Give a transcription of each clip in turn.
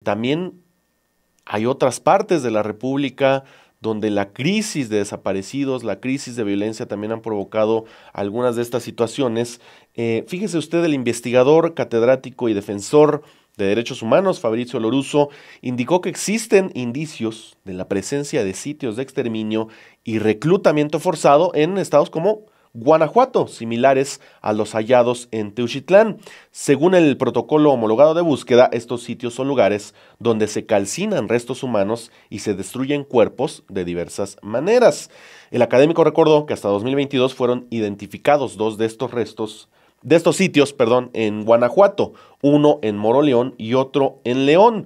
También hay otras partes de la República donde la crisis de desaparecidos, la crisis de violencia también han provocado algunas de estas situaciones. Fíjese usted, el investigador, catedrático y defensor de derechos humanos, Fabricio Lorusso, indicó que existen indicios de la presencia de sitios de exterminio y reclutamiento forzado en estados como Guanajuato, similares a los hallados en Teuchitlán. Según el protocolo homologado de búsqueda, estos sitios son lugares donde se calcinan restos humanos y se destruyen cuerpos de diversas maneras. El académico recordó que hasta 2022 fueron identificados dos de estos sitios, perdón, en Guanajuato, uno en Moroleón y otro en León.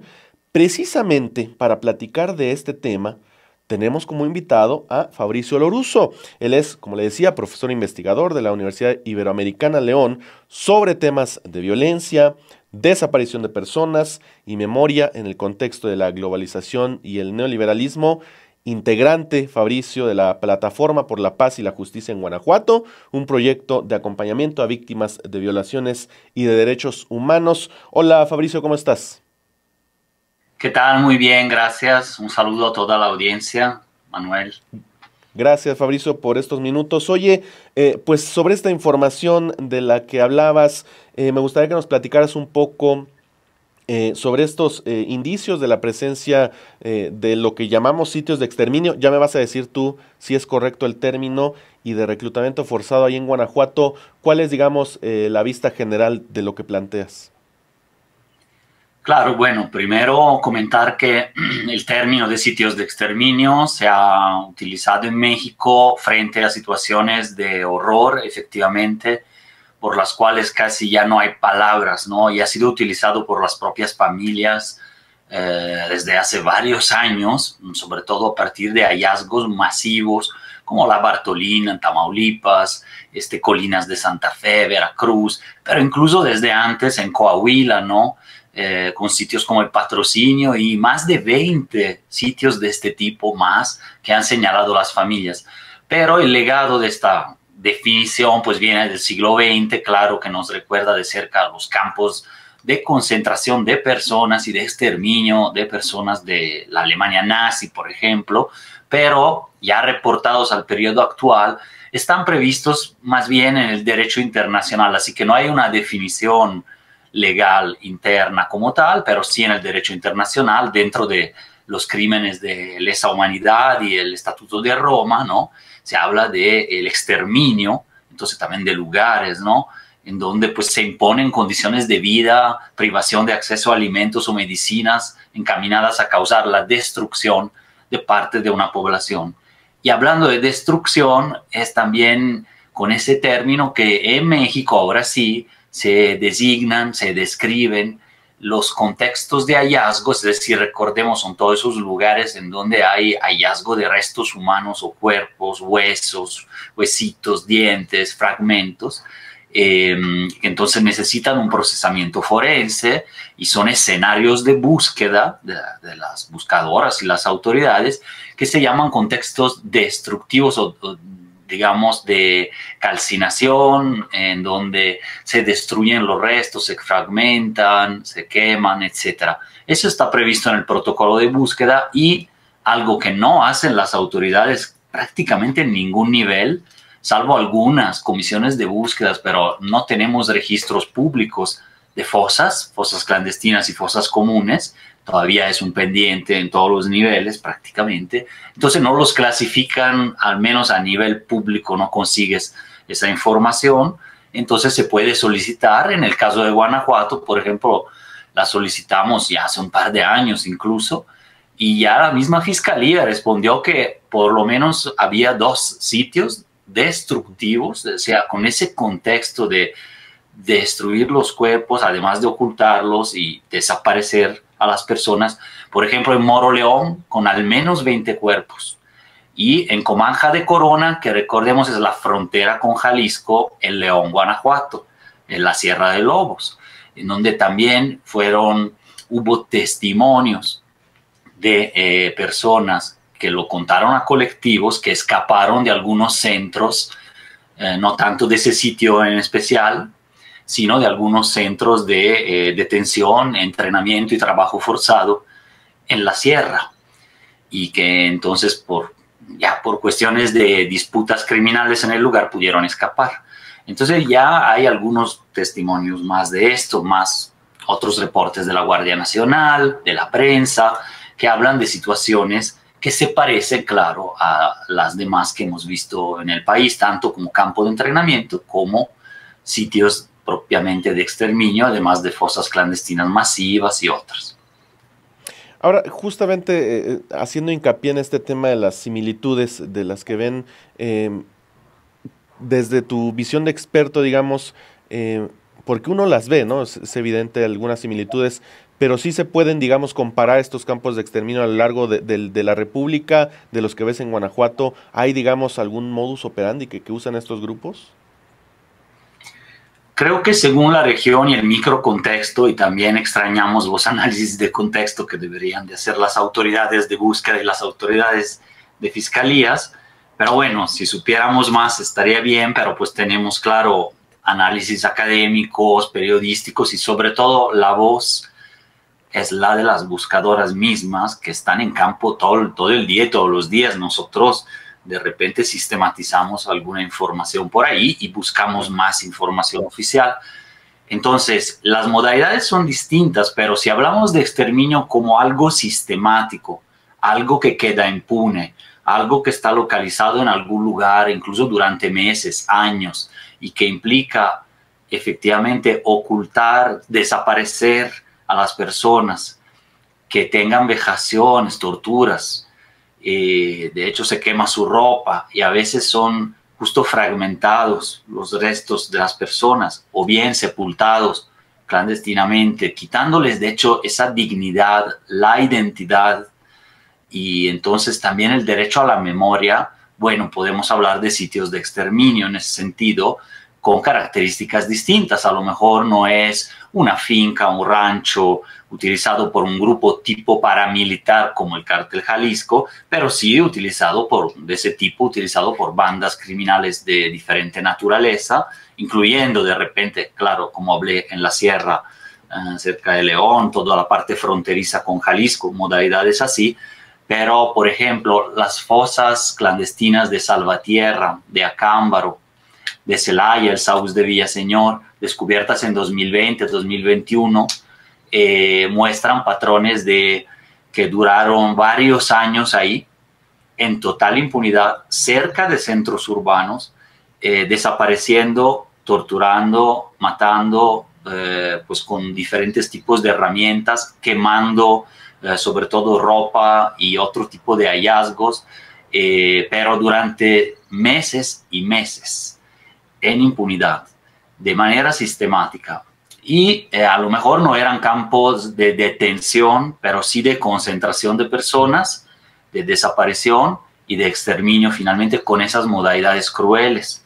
Precisamente para platicar de este tema, tenemos como invitado a Fabricio Lorusso. Él es, como le decía, profesor investigador de la Universidad Iberoamericana León sobre temas de violencia, desaparición de personas y memoria en el contexto de la globalización y el neoliberalismo. Integrante, Fabricio, de la Plataforma por la Paz y la Justicia en Guanajuato, un proyecto de acompañamiento a víctimas de violaciones y de derechos humanos. Hola, Fabricio, ¿cómo estás? ¿Qué tal? Muy bien, gracias. Un saludo a toda la audiencia, Manuel. Gracias, Fabricio, por estos minutos. Oye, pues sobre esta información de la que hablabas, me gustaría que nos platicaras un poco sobre estos indicios de la presencia de lo que llamamos sitios de exterminio. Ya me vas a decir tú si es correcto el término y de reclutamiento forzado ahí en Guanajuato. ¿Cuál es, digamos, la vista general de lo que planteas? Claro, bueno, primero comentar que el término de sitios de exterminio se ha utilizado en México frente a situaciones de horror, efectivamente, por las cuales casi ya no hay palabras, ¿no? Y ha sido utilizado por las propias familias desde hace varios años, sobre todo a partir de hallazgos masivos como la Bartolina en Tamaulipas, Colinas de Santa Fe, Veracruz, pero incluso desde antes en Coahuila, ¿no? Con sitios como el Patrocinio y más de 20 sitios de este tipo más que han señalado las familias. Pero el legado de esta definición pues viene del siglo XX, claro que nos recuerda de cerca los campos de concentración de personas y de exterminio de personas de la Alemania nazi, por ejemplo, pero ya reportados al periodo actual, están previstos más bien en el derecho internacional, así que no hay una definición legal interna como tal, pero sí en el derecho internacional dentro de los crímenes de lesa humanidad y el Estatuto de Roma, ¿no? Se habla del exterminio, entonces también de lugares, ¿no? En donde pues se imponen condiciones de vida, privación de acceso a alimentos o medicinas encaminadas a causar la destrucción de parte de una población. Y hablando de destrucción, es también con ese término que en México ahora sí se designan, se describen los contextos de hallazgos, es decir, recordemos, son todos esos lugares en donde hay hallazgo de restos humanos o cuerpos, huesos, huesitos, dientes, fragmentos, que entonces necesitan un procesamiento forense y son escenarios de búsqueda de las buscadoras y las autoridades que se llaman contextos destructivos o digamos, de calcinación, en donde se destruyen los restos, se fragmentan, se queman, etc. Eso está previsto en el protocolo de búsqueda y algo que no hacen las autoridades prácticamente en ningún nivel, salvo algunas comisiones de búsquedas, pero no tenemos registros públicos de fosas clandestinas y fosas comunes. Todavía es un pendiente en todos los niveles prácticamente. Entonces no los clasifican, al menos a nivel público no consigues esa información. Entonces se puede solicitar, en el caso de Guanajuato, por ejemplo, la solicitamos ya hace un par de años incluso, y ya la misma fiscalía respondió que por lo menos había dos sitios destructivos, o sea, con ese contexto de destruir los cuerpos, además de ocultarlos y desaparecer a las personas, por ejemplo, en Moroleón, con al menos 20 cuerpos. Y en Comanja de Corona, que recordemos es la frontera con Jalisco, en León, Guanajuato, en la Sierra de Lobos, en donde también hubo testimonios de personas que lo contaron a colectivos que escaparon de algunos centros, no tanto de ese sitio en especial, sino de algunos centros de detención, entrenamiento y trabajo forzado en la sierra, y que entonces por cuestiones de disputas criminales en el lugar pudieron escapar. Entonces ya hay algunos testimonios más de esto, más otros reportes de la Guardia Nacional, de la prensa, que hablan de situaciones que se parecen, claro, a las demás que hemos visto en el país, tanto como campo de entrenamiento como sitios propiamente de exterminio, además de fosas clandestinas masivas y otras. Ahora, justamente haciendo hincapié en este tema de las similitudes de las que ven, desde tu visión de experto, digamos, porque uno las ve, ¿no? Es evidente algunas similitudes, pero sí se pueden, digamos, comparar estos campos de exterminio a lo largo de la República, de los que ves en Guanajuato. ¿Hay, digamos, algún modus operandi que usan estos grupos? Creo que según la región y el microcontexto, y también extrañamos los análisis de contexto que deberían de hacer las autoridades de búsqueda y las autoridades de fiscalías, pero bueno, si supiéramos más estaría bien, pero pues tenemos, claro, análisis académicos, periodísticos, y sobre todo la voz es la de las buscadoras mismas que están en campo todo el día y todos los días. Nosotros de repente sistematizamos alguna información por ahí y buscamos más información oficial. Entonces, las modalidades son distintas, pero si hablamos de exterminio como algo sistemático, algo que queda impune, algo que está localizado en algún lugar, incluso durante meses, años, y que implica efectivamente ocultar, desaparecer a las personas, que tengan vejaciones, torturas, de hecho se quema su ropa y a veces son justo fragmentados los restos de las personas o bien sepultados clandestinamente, quitándoles de hecho esa dignidad, la identidad y entonces también el derecho a la memoria. Bueno, podemos hablar de sitios de exterminio en ese sentido, con características distintas. A lo mejor no es una finca, un rancho utilizado por un grupo tipo paramilitar como el Cártel Jalisco, pero sí de ese tipo, utilizado por bandas criminales de diferente naturaleza, incluyendo de repente, claro, como hablé, en la sierra, cerca de León, toda la parte fronteriza con Jalisco, modalidades así. Pero, por ejemplo, las fosas clandestinas de Salvatierra, de Acámbaro, de Celaya, el Saus de Villaseñor, descubiertas en 2020, 2021, muestran patrones que duraron varios años ahí, en total impunidad, cerca de centros urbanos, desapareciendo, torturando, matando, pues con diferentes tipos de herramientas, quemando sobre todo ropa y otro tipo de hallazgos, pero durante meses y meses, en impunidad, de manera sistemática. Y a lo mejor no eran campos de detención, pero sí de concentración de personas, de desaparición y de exterminio, finalmente con esas modalidades crueles,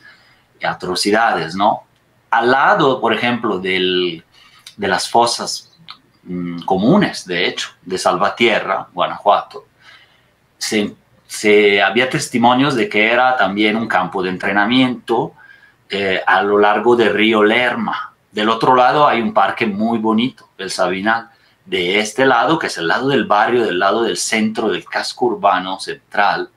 atrocidades, ¿no? Al lado, por ejemplo, de las fosas comunes, de hecho, de Salvatierra, Guanajuato, había testimonios de que era también un campo de entrenamiento a lo largo del río Lerma. Del otro lado hay un parque muy bonito, el Sabinal. De este lado, que es el lado del barrio, del lado del centro del casco urbano central,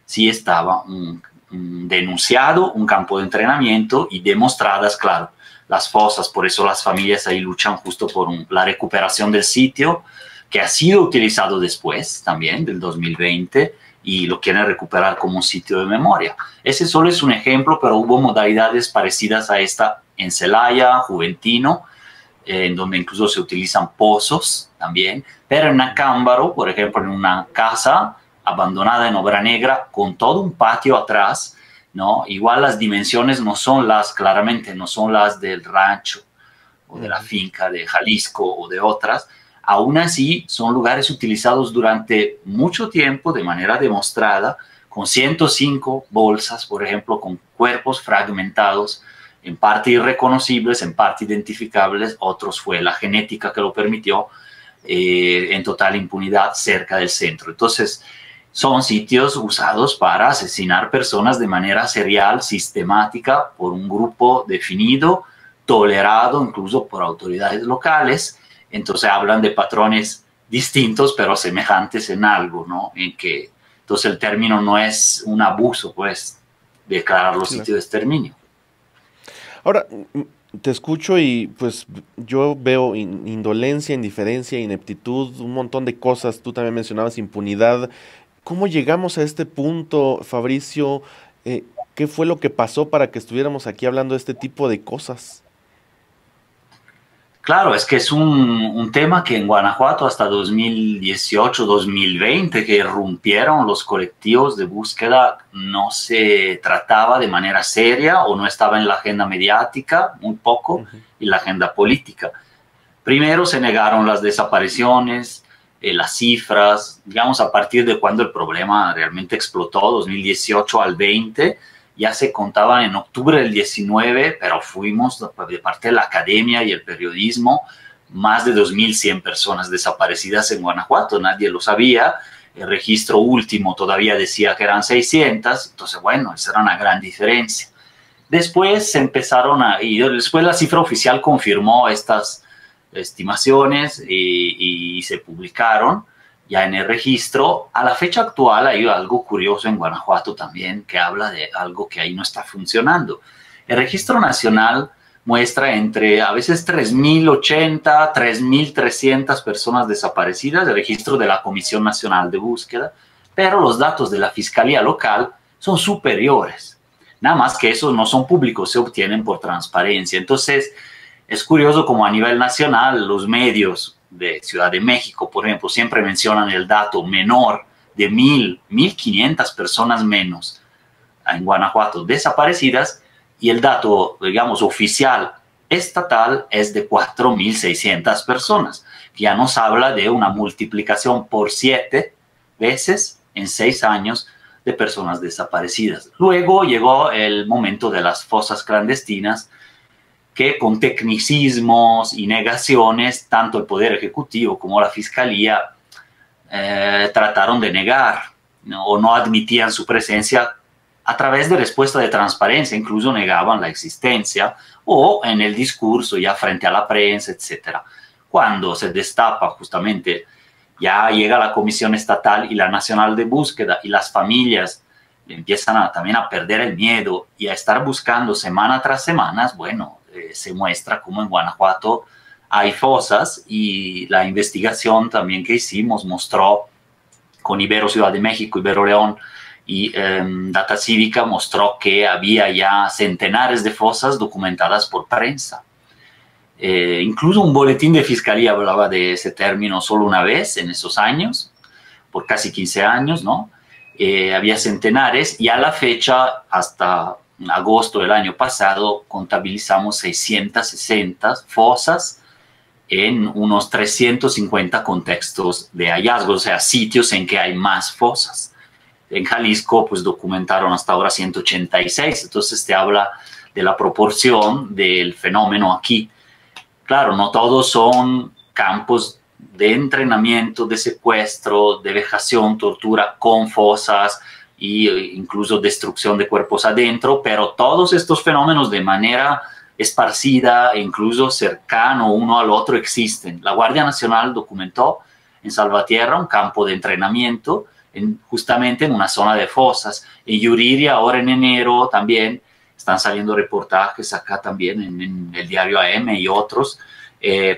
sí estaba un denunciado, un campo de entrenamiento y demostradas, claro, las fosas. Por eso las familias ahí luchan justo por la recuperación del sitio, que ha sido utilizado después también, del 2020, y lo quieren recuperar como un sitio de memoria. Ese solo es un ejemplo, pero hubo modalidades parecidas a esta en Celaya, Juventino, en donde incluso se utilizan pozos también, pero en Acámbaro, por ejemplo, en una casa abandonada en obra negra, con todo un patio atrás, ¿no? Igual las dimensiones claramente no son las del rancho o de la finca de Jalisco o de otras. Aún así, son lugares utilizados durante mucho tiempo de manera demostrada, con 105 bolsas, por ejemplo, con cuerpos fragmentados, en parte irreconocibles, en parte identificables. Otros fue la genética que lo permitió, en total impunidad cerca del centro. Entonces, son sitios usados para asesinar personas de manera serial, sistemática, por un grupo definido, tolerado incluso por autoridades locales. Entonces hablan de patrones distintos pero semejantes en algo, ¿no? En que entonces el término no es un abuso, pues, declarar los Claro. sitios de exterminio. Ahora, te escucho y pues yo veo indolencia, indiferencia, ineptitud, un montón de cosas. Tú también mencionabas impunidad. ¿Cómo llegamos a este punto, Fabricio? ¿Qué fue lo que pasó para que estuviéramos aquí hablando de este tipo de cosas? Claro, es que es un tema que en Guanajuato hasta 2018, 2020, que irrumpieron los colectivos de búsqueda, no se trataba de manera seria o no estaba en la agenda mediática, muy poco, Ujú. y la agenda política. Primero se negaron las desapariciones, las cifras, digamos a partir de cuando el problema realmente explotó, 2018 al 20, ya se contaban en octubre del 19, pero fuimos de parte de la academia y el periodismo, más de 2.100 personas desaparecidas en Guanajuato, nadie lo sabía, el registro último todavía decía que eran 600, entonces bueno, esa era una gran diferencia. Después se empezaron y después la cifra oficial confirmó estas estimaciones y se publicaron ya en el registro. A la fecha actual hay algo curioso en Guanajuato también que habla de algo que ahí no está funcionando. El registro nacional muestra entre a veces 3.080, 3.300 personas desaparecidas, el registro de la Comisión Nacional de Búsqueda, pero los datos de la Fiscalía Local son superiores. Nada más que esos no son públicos, se obtienen por transparencia. Entonces, es curioso como a nivel nacional los medios de Ciudad de México, por ejemplo, siempre mencionan el dato menor de 1.500 personas menos en Guanajuato desaparecidas y el dato, digamos, oficial estatal es de 4.600 personas, que ya nos habla de una multiplicación por 7 veces en 6 años de personas desaparecidas. Luego llegó el momento de las fosas clandestinas, que con tecnicismos y negaciones, tanto el Poder Ejecutivo como la Fiscalía trataron de negar, ¿no? O no admitían su presencia a través de respuesta de transparencia, incluso negaban la existencia o en el discurso ya frente a la prensa, etc. Cuando se destapa justamente, ya llega la Comisión Estatal y la Nacional de Búsqueda y las familias empiezan también a perder el miedo y a estar buscando semana tras semana, bueno, se muestra como en Guanajuato hay fosas y la investigación también que hicimos mostró con Ibero Ciudad de México, Ibero León y Data Cívica mostró que había ya centenares de fosas documentadas por prensa. Incluso un boletín de fiscalía hablaba de ese término solo una vez en esos años, por casi 15 años, ¿no? Había centenares y a la fecha, hasta agosto del año pasado, contabilizamos 660 fosas en unos 350 contextos de hallazgos, o sea, sitios en que hay más fosas. En Jalisco, pues documentaron hasta ahora 186, entonces te habla de la proporción del fenómeno aquí. Claro, no todos son campos de entrenamiento, de secuestro, de vejación, tortura con fosas e incluso destrucción de cuerpos adentro, pero todos estos fenómenos de manera esparcida e incluso cercano uno al otro existen. La Guardia Nacional documentó en Salvatierra un campo de entrenamiento justamente en una zona de fosas. En Yuriria, ahora en enero también están saliendo reportajes acá también en el diario AM y otros.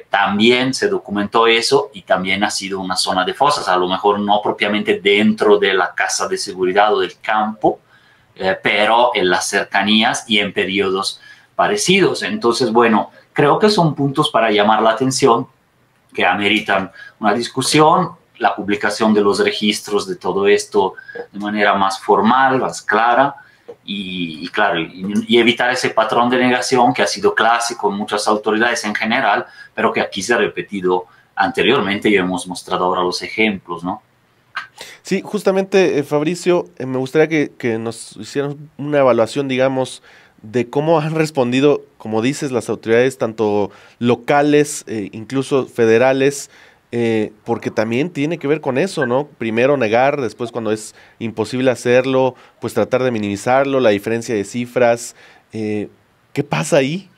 También se documentó eso y también ha sido una zona de fosas, a lo mejor no propiamente dentro de la casa de seguridad o del campo, pero en las cercanías y en periodos parecidos. Entonces, bueno, creo que son puntos para llamar la atención que ameritan una discusión, la publicación de los registros de todo esto de manera más formal, más clara, y claro, y evitar ese patrón de negación que ha sido clásico en muchas autoridades en general, pero que aquí se ha repetido anteriormente y hemos mostrado ahora los ejemplos, ¿no? Sí, justamente, Fabricio, me gustaría que nos hicieran una evaluación, digamos, de cómo han respondido, como dices, las autoridades, tanto locales, incluso federales, porque también tiene que ver con eso, ¿no? Primero negar, después cuando es imposible hacerlo, pues tratar de minimizarlo, la diferencia de cifras. ¿Qué pasa ahí?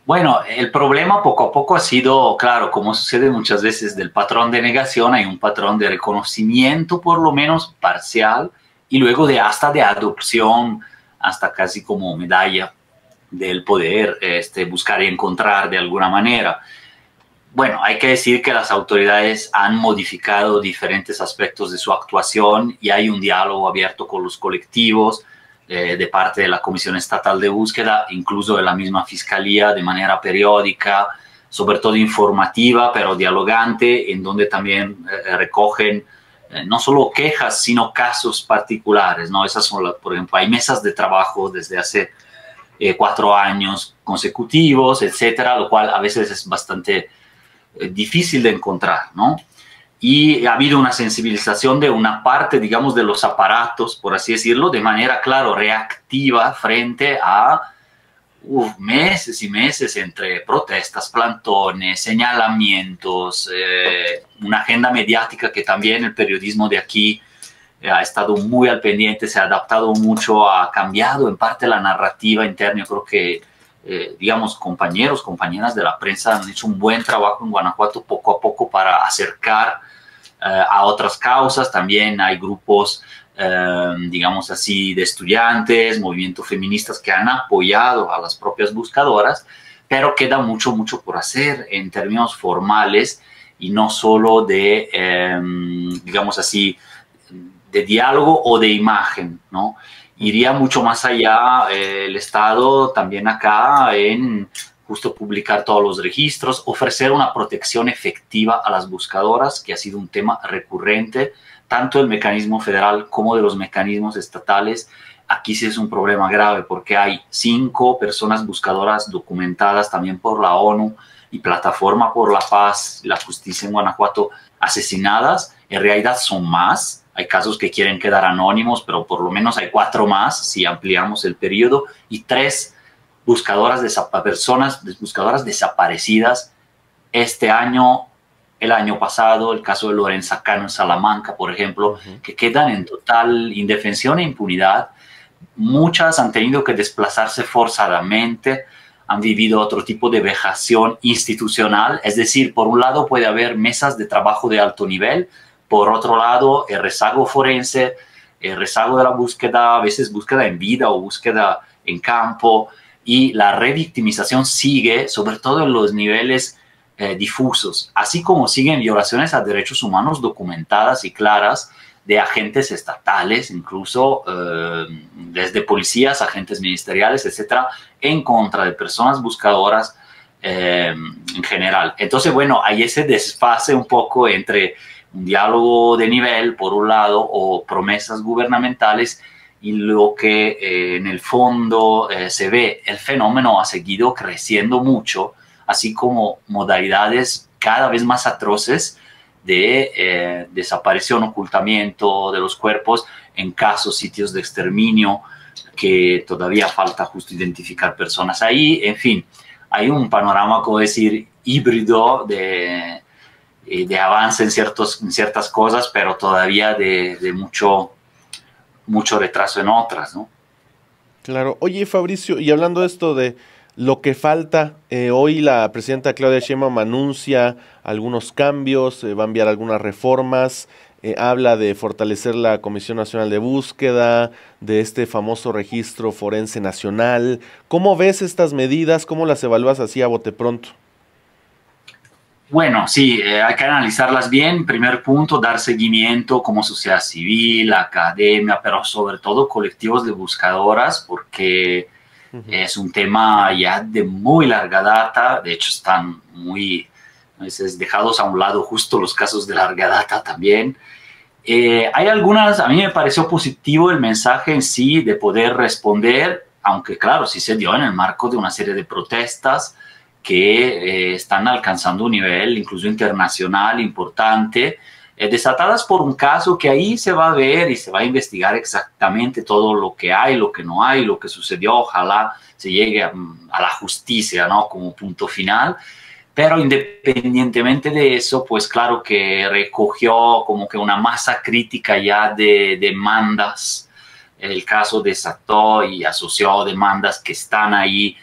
Bueno, el problema poco a poco ha sido, claro, como sucede muchas veces del patrón de negación, hay un patrón de reconocimiento por lo menos parcial y luego de hasta de adopción, hasta casi como medalla del poder, buscar y encontrar de alguna manera. Bueno, hay que decir que las autoridades han modificado diferentes aspectos de su actuación y hay un diálogo abierto con los colectivos de parte de la Comisión Estatal de Búsqueda, incluso de la misma Fiscalía, de manera periódica, sobre todo informativa, pero dialogante, en donde también recogen no solo quejas, sino casos particulares, ¿no? Esas son por ejemplo, hay mesas de trabajo desde hace 4 años consecutivos, etcétera, lo cual a veces es bastante difícil de encontrar, ¿no? Y ha habido una sensibilización de una parte, digamos, de los aparatos, por así decirlo, de manera, claro, reactiva frente a meses y meses entre protestas, plantones, señalamientos, una agenda mediática que también el periodismo de aquí ha estado muy al pendiente, se ha adaptado mucho, ha cambiado en parte la narrativa interna. Yo creo que digamos, compañeros, compañeras de la prensa han hecho un buen trabajo en Guanajuato poco a poco para acercar a otras causas. También hay grupos, digamos así, de estudiantes, movimientos feministas que han apoyado a las propias buscadoras, pero queda mucho, mucho por hacer en términos formales y no solo de, digamos así, de diálogo o de imagen, ¿no? Iría mucho más allá el Estado también acá en justo publicar todos los registros, ofrecer una protección efectiva a las buscadoras, que ha sido un tema recurrente, tanto del mecanismo federal como de los mecanismos estatales. Aquí sí es un problema grave porque hay 5 personas buscadoras documentadas también por la ONU y Plataforma por la Paz y la Justicia en Guanajuato asesinadas. En realidad son más. Hay casos que quieren quedar anónimos, pero por lo menos hay 4 más si ampliamos el periodo, y 3 buscadoras buscadoras desaparecidas este año, el año pasado, el caso de Lorenza Cano en Salamanca, por ejemplo, que quedan en total indefensión e impunidad. Muchas han tenido que desplazarse forzadamente, han vivido otro tipo de vejación institucional, es decir, por un lado puede haber mesas de trabajo de alto nivel, por otro lado, el rezago forense, el rezago de la búsqueda, a veces búsqueda en vida o búsqueda en campo, y la revictimización sigue, sobre todo en los niveles difusos, así como siguen violaciones a derechos humanos documentadas y claras de agentes estatales, incluso desde policías, agentes ministeriales, etcétera, en contra de personas buscadoras en general. Entonces, bueno, hay ese desfase un poco entre un diálogo de nivel, por un lado, o promesas gubernamentales, y lo que en el fondo se ve. El fenómeno ha seguido creciendo mucho, así como modalidades cada vez más atroces de desaparición, ocultamiento de los cuerpos en casos, sitios de exterminio, que todavía falta justo identificar personas ahí. En fin, hay un panorama, como decir, híbrido de avance en ciertas cosas, pero todavía de mucho retraso en otras, ¿no? Claro. Oye, Fabricio, y hablando de esto de lo que falta, hoy la presidenta Claudia Sheinbaum anuncia algunos cambios, va a enviar algunas reformas, habla de fortalecer la Comisión Nacional de Búsqueda, de este famoso registro forense nacional. ¿Cómo ves estas medidas? ¿Cómo las evalúas así a bote pronto? Bueno, sí, hay que analizarlas bien. Primer punto, dar seguimiento como sociedad civil, academia, pero sobre todo colectivos de buscadoras, porque es un tema ya de muy larga data. De hecho, están muy, a veces, dejados a un lado justo los casos de larga data también. Hay algunas, a mí me pareció positivo el mensaje en sí de poder responder, aunque claro, sí se dio en el marco de una serie de protestas que están alcanzando un nivel incluso internacional importante, desatadas por un caso que ahí se va a ver y se va a investigar exactamente todo lo que hay, lo que no hay, lo que sucedió. Ojalá se llegue a la justicia, ¿no?, como punto final. Pero independientemente de eso, pues claro que recogió como que una masa crítica ya de demandas. El caso desató y asoció demandas que están ahí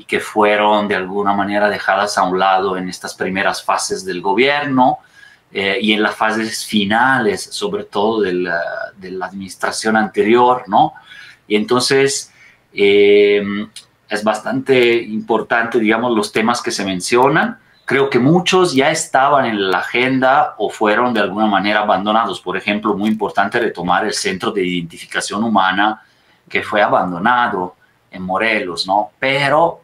y que fueron de alguna manera dejadas a un lado en estas primeras fases del gobierno y en las fases finales, sobre todo de la administración anterior, ¿no? Y entonces es bastante importante, digamos, los temas que se mencionan. Creo que muchos ya estaban en la agenda o fueron de alguna manera abandonados. Por ejemplo, muy importante retomar el Centro de Identificación Humana, que fue abandonado en Morelos, ¿no? Pero,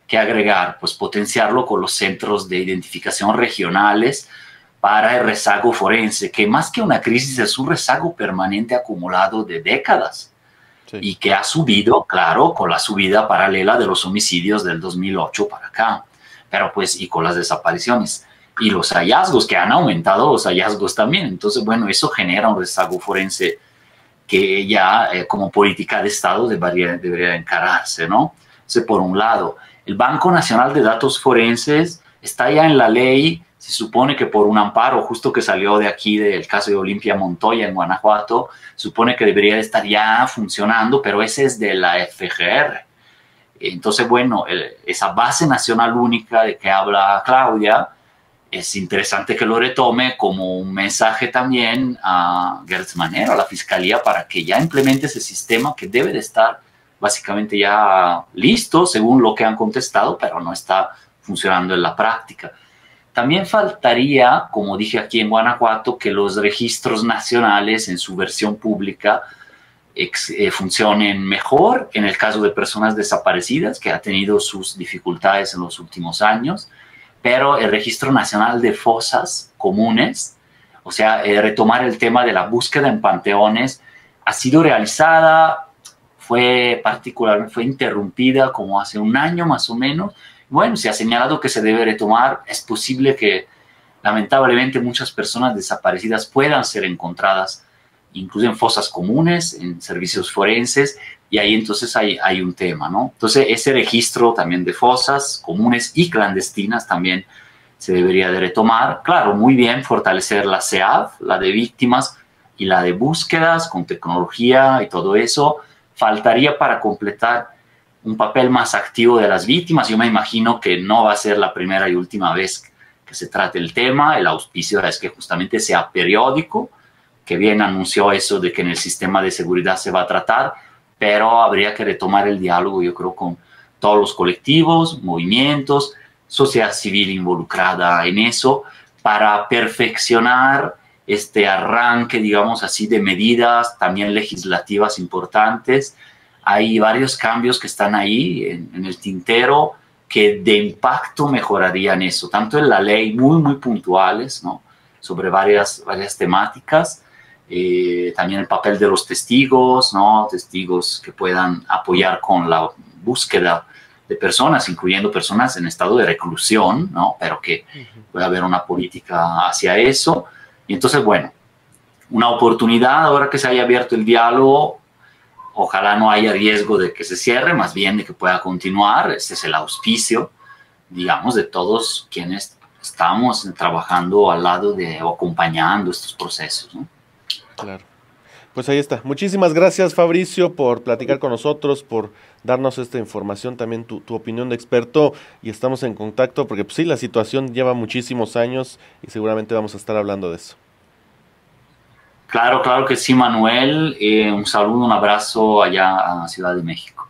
¿qué agregar? Pues potenciarlo con los centros de identificación regionales para el rezago forense, que más que una crisis es un rezago permanente acumulado de décadas. Sí. Y que ha subido, claro, con la subida paralela de los homicidios del 2008 para acá, pero pues y con las desapariciones y los hallazgos, que han aumentado los hallazgos también. Entonces, bueno, eso genera un rezago forense que ya como política de Estado debería encararse, ¿no? Entonces, por un lado, el Banco Nacional de Datos Forenses está ya en la ley. Se supone que por un amparo justo que salió de aquí del caso de Olimpia Montoya en Guanajuato, supone que debería de estar ya funcionando, pero ese es de la FGR. Entonces, bueno, esa base nacional única de que habla Claudia, es interesante que lo retome como un mensaje también a Gertz Manero, a la Fiscalía, para que ya implemente ese sistema que debe de estar básicamente ya listo, según lo que han contestado, pero no está funcionando en la práctica. También faltaría, como dije aquí en Guanajuato, que los registros nacionales en su versión pública funcionen mejor en el caso de personas desaparecidas, que ha tenido sus dificultades en los últimos años, pero el Registro Nacional de Fosas Comunes, o sea, retomar el tema de la búsqueda en panteones, ha sido realizada, fue interrumpida como hace un año más o menos. Bueno, se ha señalado que se debe retomar. Es posible que lamentablemente muchas personas desaparecidas puedan ser encontradas incluso en fosas comunes, en servicios forenses, y ahí entonces hay un tema, ¿no? Entonces ese registro también de fosas comunes y clandestinas también se debería de retomar. Claro, muy bien fortalecer la SEAD, la de víctimas y la de búsquedas con tecnología y todo eso. Faltaría para completar un papel más activo de las víctimas. Yo me imagino que no va a ser la primera y última vez que se trate el tema. El auspicio es que justamente sea periódico, que bien anunció eso de que en el sistema de seguridad se va a tratar, pero habría que retomar el diálogo, yo creo, con todos los colectivos, movimientos, sociedad civil involucrada en eso, para perfeccionar este arranque, digamos así, de medidas también legislativas importantes. Hay varios cambios que están ahí en el tintero que de impacto mejorarían eso, tanto en la ley, muy puntuales, ¿no? Sobre varias temáticas. También el papel de los testigos, ¿no? Testigos que puedan apoyar con la búsqueda de personas, incluyendo personas en estado de reclusión, ¿no? Pero que pueda haber una política hacia eso. Y entonces, bueno, una oportunidad ahora que se haya abierto el diálogo. Ojalá no haya riesgo de que se cierre, más bien de que pueda continuar. Este es el auspicio, digamos, de todos quienes estamos trabajando al lado o acompañando estos procesos, ¿no? Claro. Pues ahí está. Muchísimas gracias, Fabricio, por platicar con nosotros, por darnos esta información, también tu opinión de experto, y estamos en contacto porque pues sí, la situación lleva muchísimos años y seguramente vamos a estar hablando de eso. Claro que sí, Manuel. Un saludo, un abrazo allá a Ciudad de México.